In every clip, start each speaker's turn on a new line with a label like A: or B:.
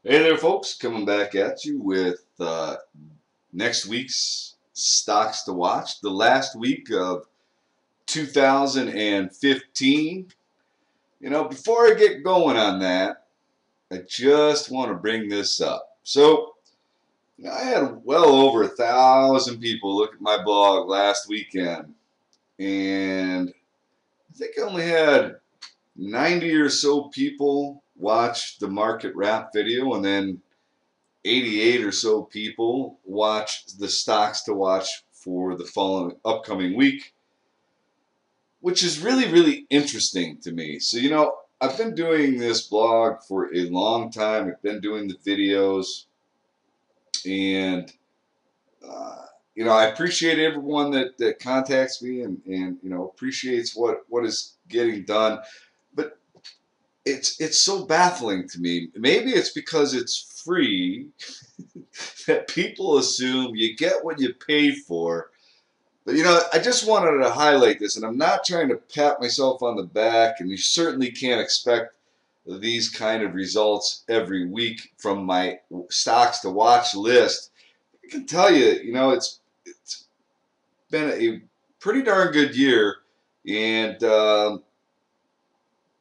A: Hey there, folks. Coming back at you with next week's stocks to watch. The last week of 2015. Before I get going on that, I just want to bring this up. So, I had well over 1,000 people look at my blog last weekend, and I think I only had 90 or so people watch the market wrap video, and then 88 or so people watch the stocks to watch for the following upcoming week, which is really, really interesting to me. So, I've been doing this blog for a long time. I've been doing the videos, and I appreciate everyone that contacts me and appreciates what is getting done. But it's so baffling to me. Maybe it's because it's free that people assume you get what you pay for. But I just wanted to highlight this, and I'm not trying to pat myself on the back, and you certainly can't expect these kind of results every week from my stocks to watch list. I can tell you, it's been a pretty darn good year, and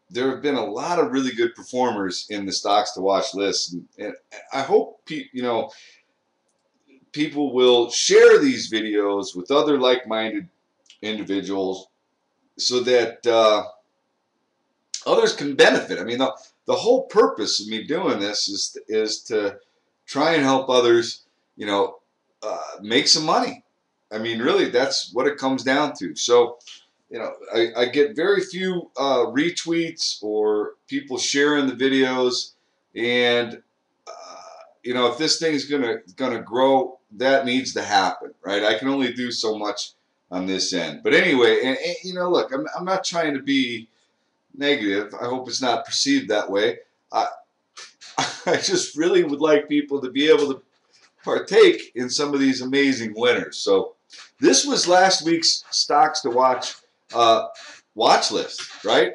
A: there have been a lot of really good performers in the stocks to watch list, and I hope people will share these videos with other like-minded individuals so that others can benefit. I mean, the whole purpose of me doing this is to try and help others, make some money. I mean, really, that's what it comes down to. So, I get very few retweets or people sharing the videos, and if this thing's gonna grow, that needs to happen, right? I can only do so much on this end. But anyway, and look, I'm not trying to be negative. I hope it's not perceived that way. I I just really would like people to be able to partake in some of these amazing winners. So this was last week's stocks to watch uh, watch list, right?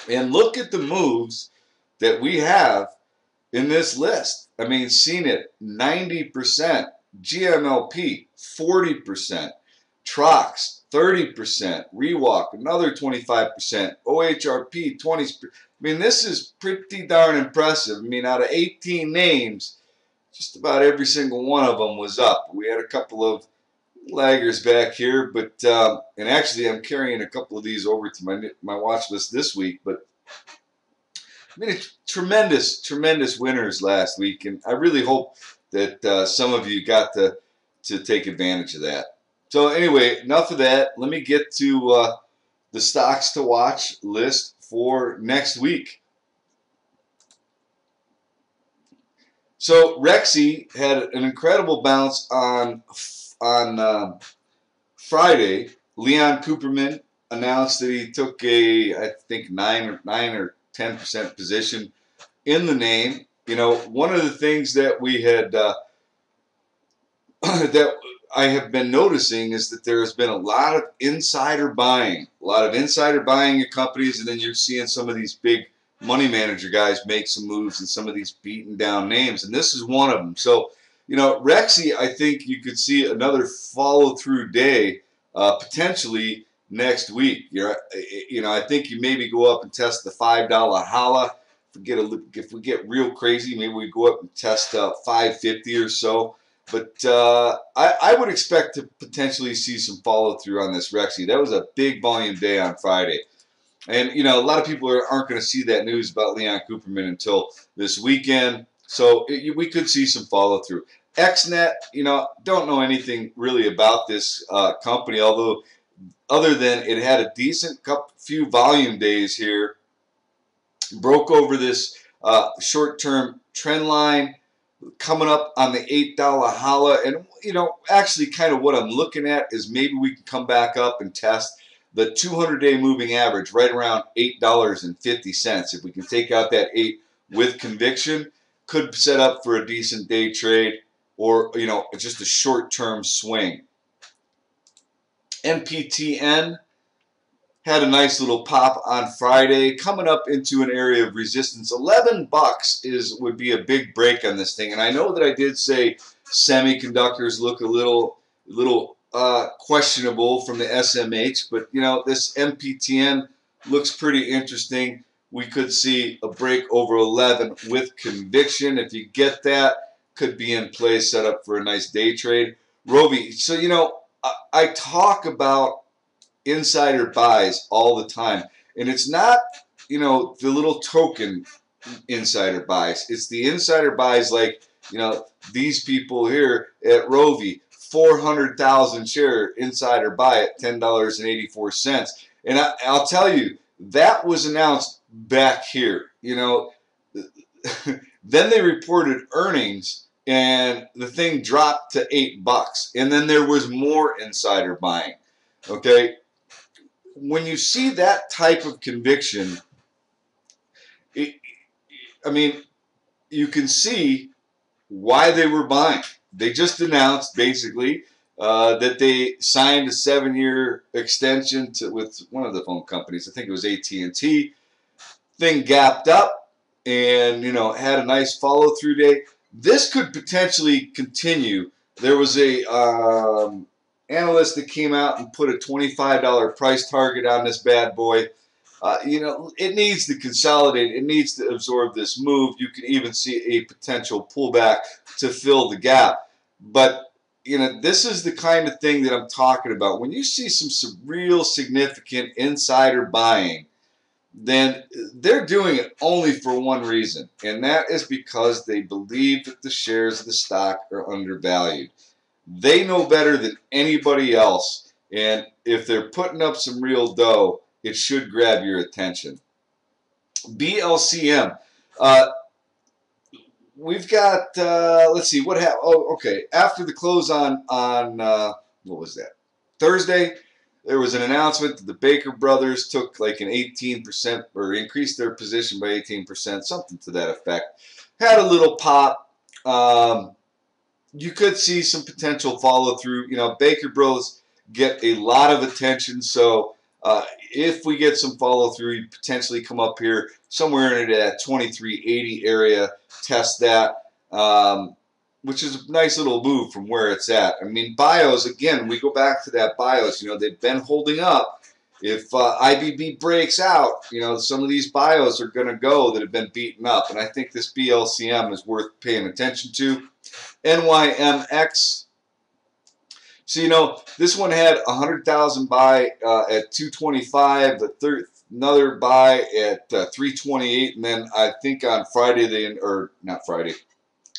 A: And look at the moves that we have in this list. I mean, CNET 90%, GMLP 40%, Trox 30%, Rewalk another 25%, OHRP 20%. I mean, this is pretty darn impressive. I mean, out of 18 names, just about every single one of them was up. We had a couple of laggers back here, but and actually I'm carrying a couple of these over to my watch list this week. But I mean, it's tremendous winners last week, and I really hope that some of you got to take advantage of that. So anyway, enough of that. Let me get to the stocks to watch list for next week. So Rexy had an incredible bounce on Friday. Leon Cooperman announced that he took I think 9 or 10% position in the name. One of the things that we had that I have been noticing is that there has been a lot of insider buying, of companies, and then you're seeing some of these big money manager guys make some moves in some of these beaten down names, and this is one of them. So, Rexy, I think you could see another follow through day potentially next week. I think you maybe go up and test the $5 holla. If we get real crazy, maybe we go up and test 550 or so. But I would expect to potentially see some follow through on this Rexy. That was a big volume day on Friday. And, a lot of people aren't going to see that news about Leon Cooperman until this weekend. So we could see some follow through. XNet, don't know anything really about this company, although other than it had a decent few volume days here, broke over this short-term trend line, coming up on the $8 holla. And, actually kind of what I'm looking at is maybe we can come back up and test the 200-day moving average right around $8.50. If we can take out that 8 with conviction, could set up for a decent day trade or, just a short-term swing. NPTN, Had a nice little pop on Friday, coming up into an area of resistance. $11 would be a big break on this thing, and I know that I did say semiconductors look a little questionable from the SMH, but you know, this MPTN looks pretty interesting. We could see a break over 11 with conviction. If you get that, could be in play, set up for a nice day trade. Rovi, so you know, I talk about insider buys all the time, and it's not, you know, the little token insider buys. It's the insider buys like, you know, these people here at Rovi, 400,000 share insider buy at $10.84. And I'll tell you, that was announced back here. You know, then they reported earnings and the thing dropped to $8. And then there was more insider buying. Okay. When you see that type of conviction, I mean, you can see why they were buying. They just announced basically that they signed a 7-year extension with one of the phone companies. I think it was AT&T. Thing gapped up, and you know, had a nice follow through day. This could potentially continue. There was a analyst that came out and put a $25 price target on this bad boy. You know, it needs to consolidate. It needs to absorb this move. You can even see a potential pullback to fill the gap. But, you know, this is the kind of thing that I'm talking about. When you see some real significant insider buying, then they're doing it only for one reason, and that is because they believe that the shares of the stock are undervalued. They know better than anybody else, and if they're putting up some real dough, it should grab your attention. BLCM. We've got, let's see, what happened? Oh, okay. After the close on what was that? Thursday, there was an announcement that the Baker brothers took like an 18% or increased their position by 18%, something to that effect. Had a little pop. You could see some potential follow through. You know, Baker Bros get a lot of attention, so if we get some follow through, you potentially come up here somewhere in that 2380 area, test that, which is a nice little move from where it's at. I mean, BIOS, again, we go back to that BIOS, you know, they've been holding up. If IBB breaks out, you know, some of these BIOS are going to go that have been beaten up, and I think this BLCM is worth paying attention to. NYMX. So, you know, this one had 100,000 buy at 225, another buy at 328, and then I think on Friday, or not Friday,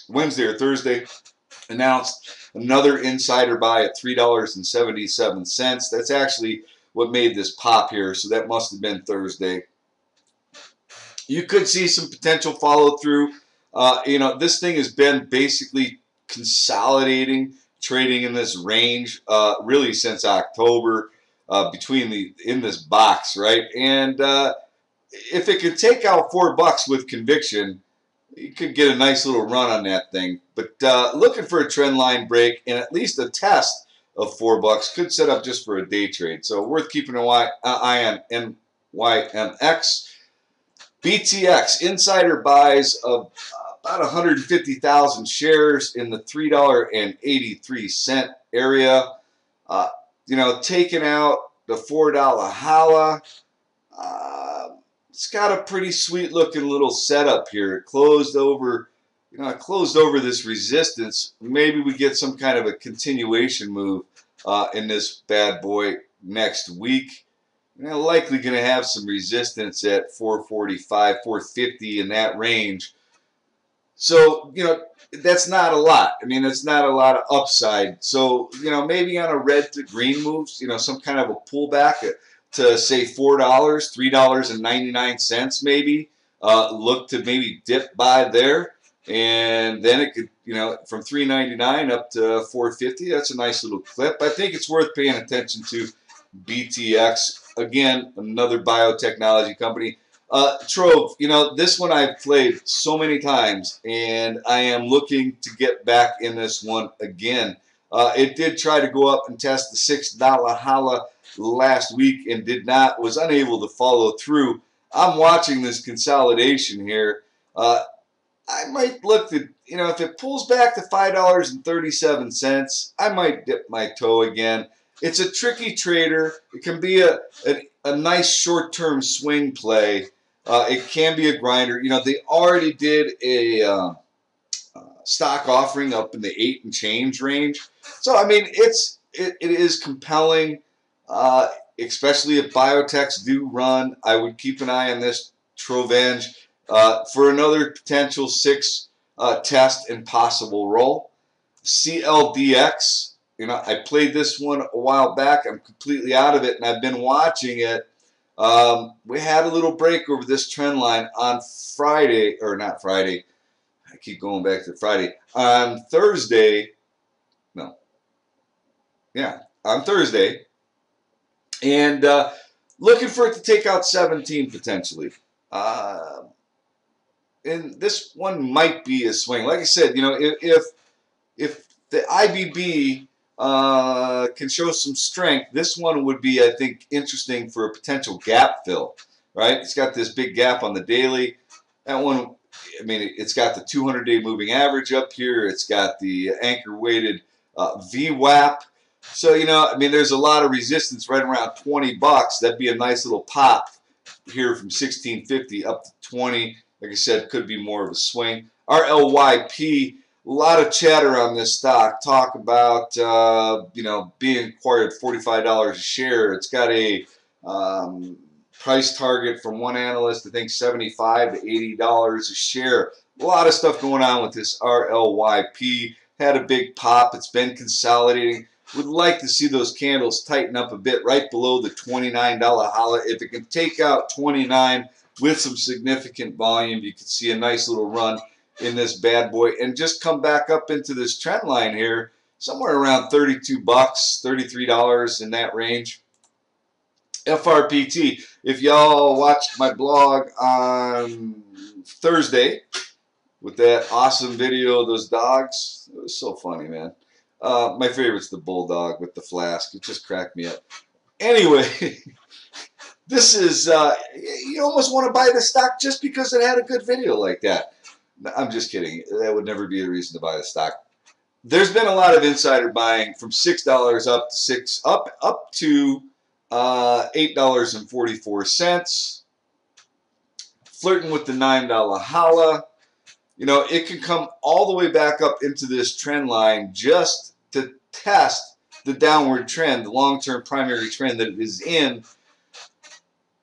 A: Wednesday or Thursday, announced another insider buy at $3.77. That's actually what made this pop here, so that must have been Thursday. You could see some potential follow through. You know, this thing has been basically consolidating, trading in this range really since October, in this box, right? And if it could take out $4 with conviction, you could get a nice little run on that thing. But looking for a trend line break and at least a test of $4 could set up just for a day trade. So worth keeping an eye on NYMX. BTX, insider buys of about 150,000 shares in the $3.83 area. You know, taking out the $4 Hala. It's got a pretty sweet looking little setup here. It closed over, you know, it closed over this resistance. Maybe we get some kind of a continuation move in this bad boy next week. You're likely going to have some resistance at 445, 450 in that range. So, you know, that's not a lot. I mean, it's not a lot of upside. So, you know, maybe on a red to green moves, you know, some kind of a pullback to say $4, $3.99 maybe. Look to maybe dip by there. And then it could, you know, from $3.99 up to $4.50. That's a nice little clip. I think it's worth paying attention to. BTX, again, another biotechnology company. Trove, you know, this one I've played so many times, and I am looking to get back in this one again. It did try to go up and test the $6 Hala last week and was unable to follow through. I'm watching this consolidation here. I might look to, if it pulls back to $5.37, I might dip my toe again. It's a tricky trader. It can be a nice short-term swing play. It can be a grinder. They already did a stock offering up in the 8 and change range. So, I mean, it is compelling, especially if biotechs do run. I would keep an eye on this Trovenge for another potential 6 test and possible roll. CLDX, I played this one a while back. I'm completely out of it, and I've been watching it. We had a little break over this trend line on Friday, or not Friday. I keep going back to Friday. On Thursday, on Thursday, and looking for it to take out 17 potentially. And this one might be a swing. Like I said, if the IBB can show some strength, this one would be, I think, interesting for a potential gap fill. Right? It's got this big gap on the daily. That one, I mean, it's got the 200-day moving average up here. It's got the anchor-weighted VWAP. So, I mean, there's a lot of resistance right around 20 bucks. That'd be a nice little pop here from 1650 up to 20. Like I said, could be more of a swing. RLYP, a lot of chatter on this stock. Talk about, being acquired at $45 a share. It's got a price target from one analyst, I think $75 to $80 a share. A lot of stuff going on with this RLYP. Had a big pop. It's been consolidating. Would like to see those candles tighten up a bit right below the $29 holla. If it can take out 29 with some significant volume, you can see a nice little run in this bad boy and just come back up into this trend line here, somewhere around 32 bucks, $33 in that range. FRPT, if y'all watched my blog on Thursday with that awesome video of those dogs, it was so funny, man. My favorite's the bulldog with the flask. It just cracked me up. Anyway, this is, you almost want to buy the stock just because it had a good video like that. I'm just kidding. That would never be a reason to buy the stock. There's been a lot of insider buying from $6 up to $8.44. Flirting with the $9 holla. It can come all the way back up into this trend line just to test the downward trend, the long-term primary trend that it is in.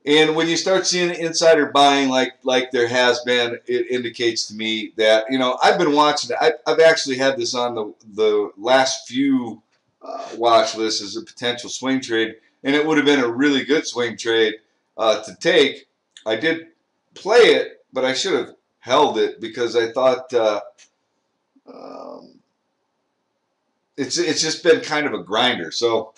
A: And when you start seeing insider buying like there has been, it indicates to me that, I've been watching it. I've actually had this on the last few watch lists as a potential swing trade, and it would have been a really good swing trade to take. I did play it, but I should have held it because I thought it's just been kind of a grinder. So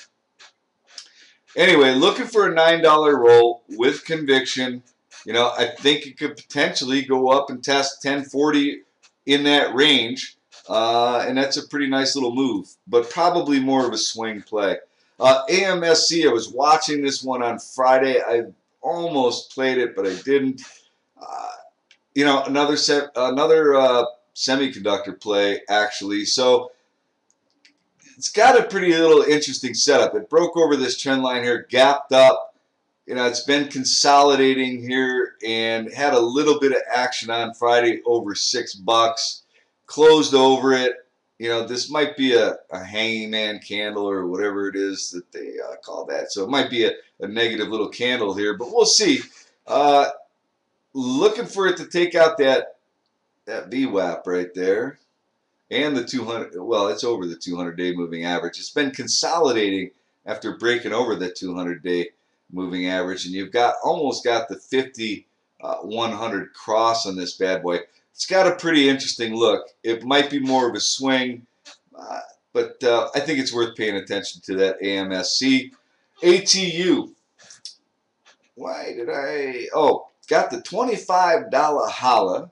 A: anyway, looking for a $9 roll with conviction. I think it could potentially go up and test 1040 in that range, and that's a pretty nice little move, but probably more of a swing play. AMSC, I was watching this one on Friday. I almost played it, but I didn't. Another semiconductor play, actually. So it's got a pretty little interesting setup. It broke over this trend line here, gapped up. It's been consolidating here and had a little bit of action on Friday over $6. Closed over it. This might be a hanging man candle or whatever it is that they call that. So it might be a negative little candle here, but we'll see. Looking for it to take out that VWAP right there. And the 200, well, it's over the 200-day moving average. It's been consolidating after breaking over the 200-day moving average. And you've almost got the 50, 100 cross on this bad boy. It's got a pretty interesting look. It might be more of a swing, but I think it's worth paying attention to that AMSC. ATU. Why did I? Oh, got the $25 holla.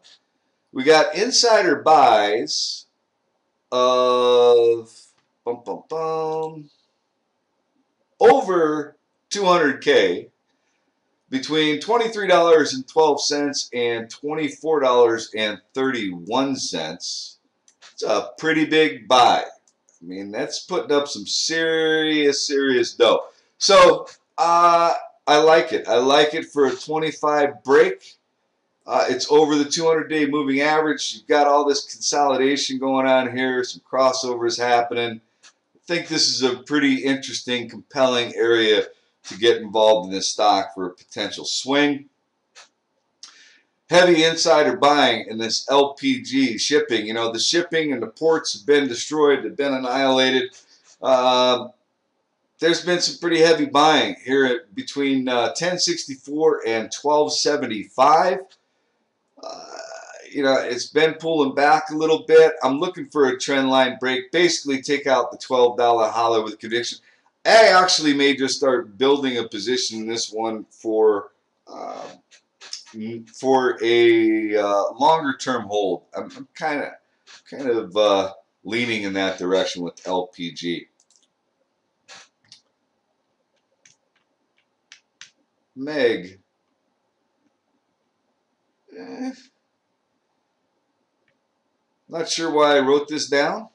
A: We got insider buys of over 200K between $23.12 and $24.31. It's a pretty big buy. I mean, that's putting up some serious dough. So, I like it. I like it for a 25 break. It's over the 200-day moving average. You've got all this consolidation going on here, some crossovers happening. I think this is a pretty interesting, compelling area to get involved in this stock for a potential swing. Heavy insider buying in this LPG shipping. You know, the shipping and the ports have been destroyed, have been annihilated. There's been some pretty heavy buying here between 1064 and 1275. You know, it's been pulling back a little bit. I'm looking for a trend line break. Basically, take out the $12 hollow with conviction. I actually may just start building a position in this one for a longer term hold. I'm kind of leaning in that direction with LPG. Meg. Not sure why I wrote this down.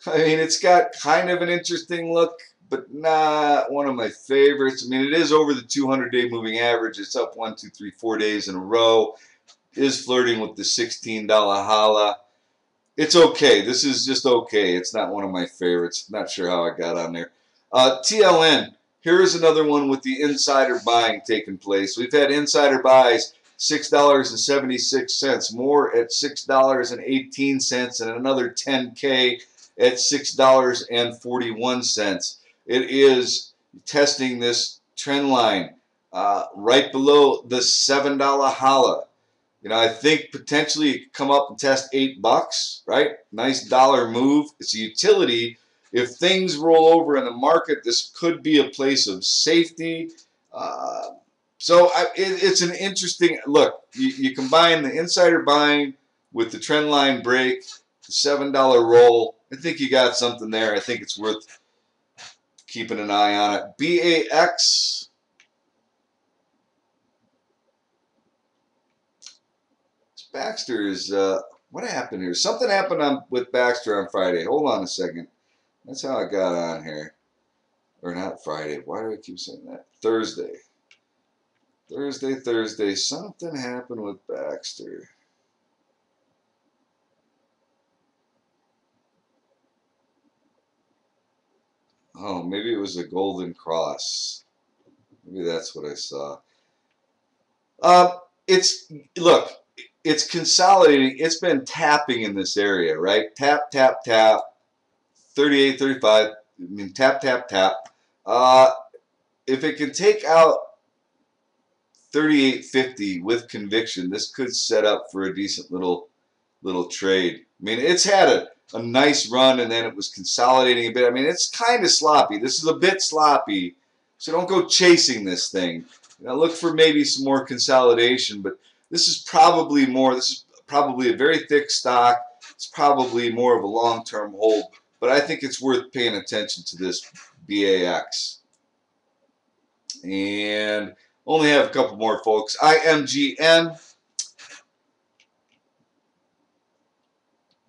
A: I mean, it's got kind of an interesting look, but not one of my favorites. I mean, it is over the 200-day moving average. It's up 1, 2, 3, 4 days in a row. It is flirting with the $16 holla. It's okay. This is just okay. It's not one of my favorites. Not sure how I got on there. TLN. Here's another one with the insider buying taking place. We've had insider buys $6.76, more at $6.18, and another 10K at $6.41. It is testing this trend line right below the $7 holla. You know, I think potentially it could come up and test $8, right? Nice dollar move. It's a utility. If things roll over in the market, this could be a place of safety. It's an interesting look. You combine the insider buying with the trend line break, the $7 roll. I think you got something there. I think it's worth keeping an eye on it. BAX. Baxter is, what happened here? Something happened with Baxter on Friday. Hold on a second. That's how I got on here. Or not Friday. Why do I keep saying that? Thursday. Thursday. Something happened with Baxter. Oh, maybe it was a golden cross. Maybe that's what I saw. Look, it's consolidating. It's been tapping in this area, right? Tap, tap, tap. 38, 35. I mean, tap, tap, tap. If it can take out 38.50 with conviction, this could set up for a decent little trade. I mean, it's had a nice run, and then it was consolidating a bit. I mean, it's kind of sloppy. This is a bit sloppy, so don't go chasing this thing. You know, look for maybe some more consolidation, but this is probably more. This is probably a very thick stock. It's probably more of a long-term hold, but I think it's worth paying attention to this BAX. And only have a couple more, folks. IMGN.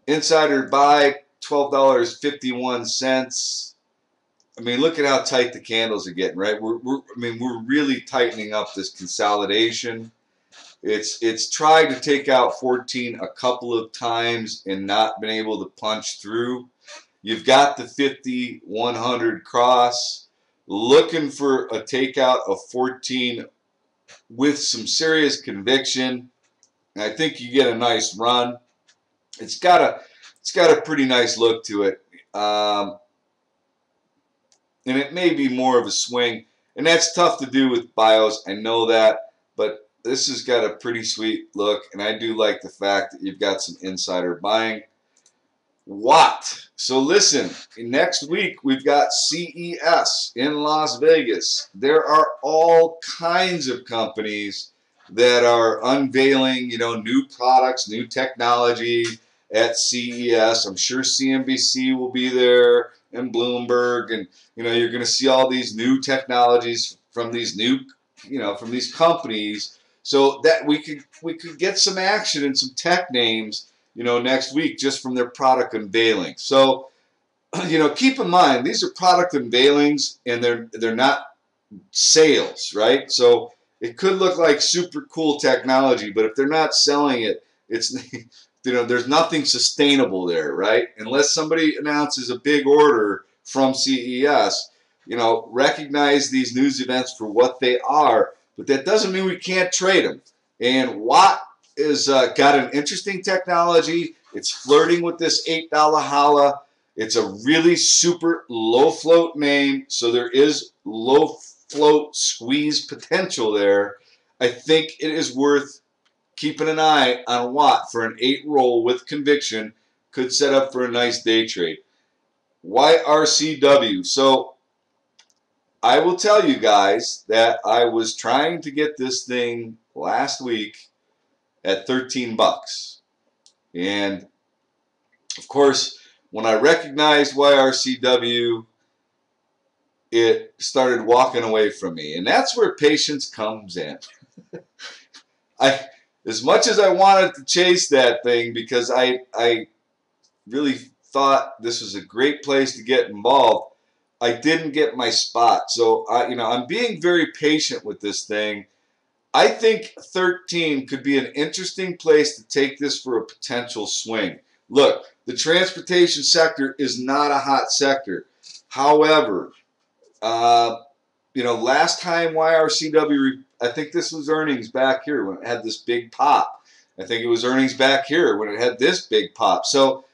A: Insider buy, $12.51. I mean, look at how tight the candles are getting, right? We're really tightening up this consolidation. It's tried to take out 14 a couple of times and not been able to punch through. You've got the 50-100 cross. Looking for a takeout of 14 with some serious conviction. And I think you get a nice run. It's got a pretty nice look to it. And it may be more of a swing. And that's tough to do with BIOS. I know that. But this has got a pretty sweet look. And I do like the fact that you've got some insider buying. Watt. So listen, next week we've got CES in Las Vegas. There are all kinds of companies that are unveiling, new products, new technology at CES. I'm sure CNBC will be there. and Bloomberg, and you're going to see all these new technologies from these new, from these companies, so that we could get some action and some tech names, next week just from their product unveiling. So, keep in mind these are product unveilings, and they're not sales, right? So it could look like super cool technology, but if they're not selling it, it's there's nothing sustainable there, right? Unless somebody announces a big order from CES, recognize these news events for what they are, but that doesn't mean we can't trade them. And Watt is got an interesting technology. It's flirting with this $8 holla. It's a really super low float name, so there is low float squeeze potential there. I think it is worth keeping an eye on Watt for an 8 roll with conviction. Could set up for a nice day trade. YRCW. So I will tell you guys that I was trying to get this thing last week at 13 bucks. And of course, when I recognized YRCW, it started walking away from me. And that's where patience comes in. As much as I wanted to chase that thing, because I really thought this was a great place to get involved, I didn't get my spot. So I'm being very patient with this thing. I think 13 could be an interesting place to take this for a potential swing. Look, the transportation sector is not a hot sector. However, last time YRCW, I think this was earnings back here when it had this big pop. I think it was earnings back here when it had this big pop. So,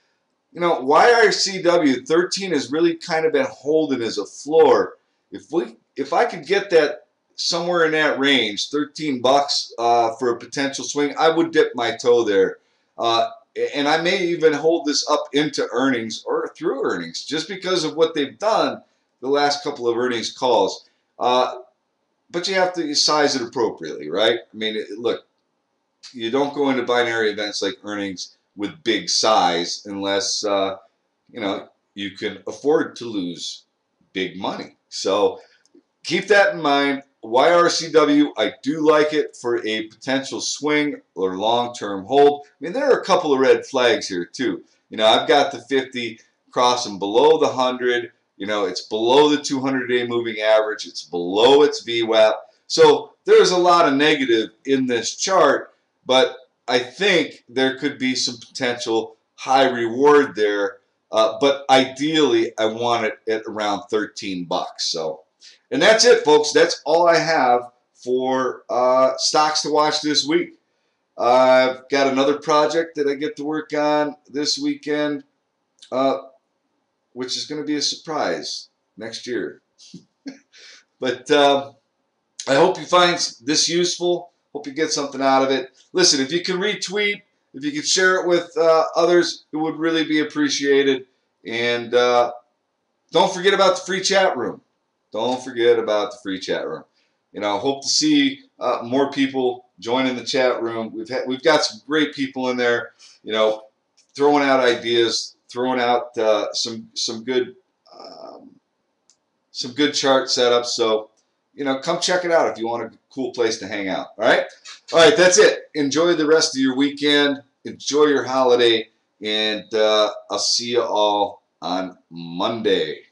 A: YRCW 13 has really kind of been holding as a floor. If I could get that somewhere in that range, 13 bucks for a potential swing, I would dip my toe there. And I may even hold this up into earnings or through earnings just because of what they've done the last couple of earnings calls. But you have to size it appropriately, right? I mean, look, you don't go into binary events like earnings with big size unless, you can afford to lose big money. So keep that in mind. YRCW, I do like it for a potential swing or long-term hold. I mean, there are a couple of red flags here too. I've got the 50 crossing below the 100. It's below the 200-day moving average. It's below its VWAP. So there's a lot of negative in this chart, but I think there could be some potential high reward there. But ideally, I want it at around 13 bucks. So, and that's it, folks. That's all I have for stocks to watch this week. I've got another project that I get to work on this weekend, which is going to be a surprise next year. But I hope you find this useful. Hope you get something out of it. Listen, if you can retweet, if you could share it with others, it would really be appreciated. And don't forget about the free chat room. Don't forget about the free chat room. Hope to see more people join in the chat room. We've got some great people in there, throwing out ideas, throwing out some good chart setups. So, come check it out if you want a cool place to hang out. All right? All right, that's it. Enjoy the rest of your weekend. Enjoy your holiday. And I'll see you all on Monday.